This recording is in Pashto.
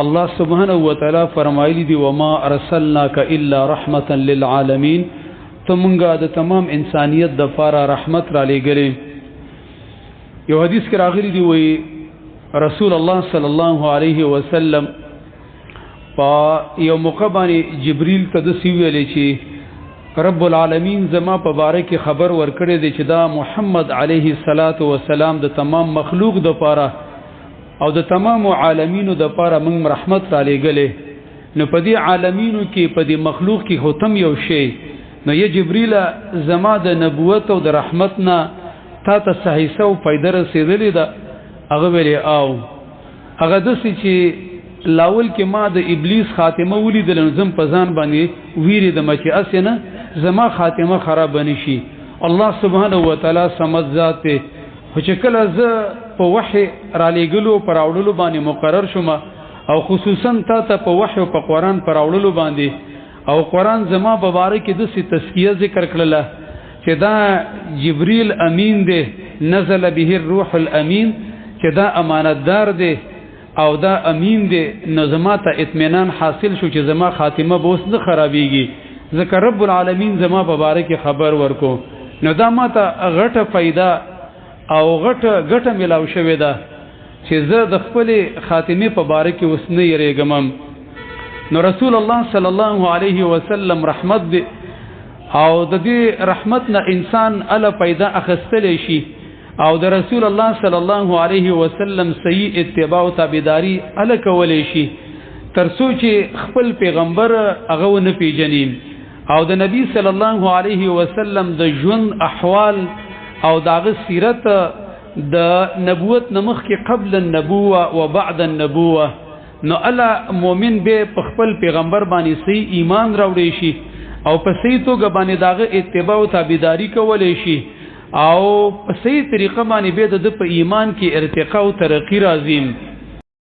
الله سبحانه وتعالى فرمایلی دی وما ارسلناک الا رحمتا للعالمین تمونگا د تمام انسانیت د فارا رحمت را لګلې. یو حدیث کې راغلی دی وی رسول الله صلی الله علیه وسلم په یو موقع باندې جبرئیل ته د سی ویلې چې رب العالمین زما په باره کې خبر ورکړی دی چې دا محمد علیه الصلاۃ والسلام د تمام مخلوق د پاره او د تمام عالمینو د پاره موږ رحمت را لګلې. نو په دې عالمینو کې په دې مخلوق کې ختم یو شی نو یا جبرئیل زما د نبوت او د رحمت نه تا ته صحیح سو فائدہ رسیدلې ده. هغه ویلې او هغه د څه چې لاول کې ما د ابلیس خاتمه ولیدل نو زم په ځان باندې ویری د مچ اسنه زما خاتمه خراب نشي. الله سبحانه و تعالی سمد ذات خو چې کله زه په وحی را لېګلو پر اورلو باندې مقرر شوم او خصوصا ته په وحی او په قران پر اورلو باندې او قران زما په باره کې د څه تزکیه ذکر کړله چې دا جبرئیل امین دی نزل به الروح الامین چې دا امانتدار دی او دا امین دی نو زما ته اطمینان حاصل شو چې زما خاتمه به اوس نه خرابېږي ځکه رب العالمین زما په باره کې خبر ورکو. نو دا ما ته غټه فایده او غټه ملاو شوې ده چې زه د خپل خاتمه په باره کې اوس نه یریږم. نو رسول الله صلی الله علیه وسلم رحمت دی او د دې رحمت نه انسان اله پیدا اخستل شي او د رسول الله صلی الله علیه وسلم صحیح اتباع او تابعداري اله کولې شي تر څو چې خپل پیغمبر هغه نه پیژني او د نبی صلی الله علیه وسلم د ژوند احوال او داغه سیرت د نبوت نمخ کې قبل النبوه و بعد النبوه نو الا مؤمن به په خپل پیغمبر باندې صحیح ایمان راوړي شي او په صحیح توګه باندې داغه اتباع او تابعداري کولې شي او په صحیح طریقه باندې به د په ایمان کې ارتقا او ترقی راځي.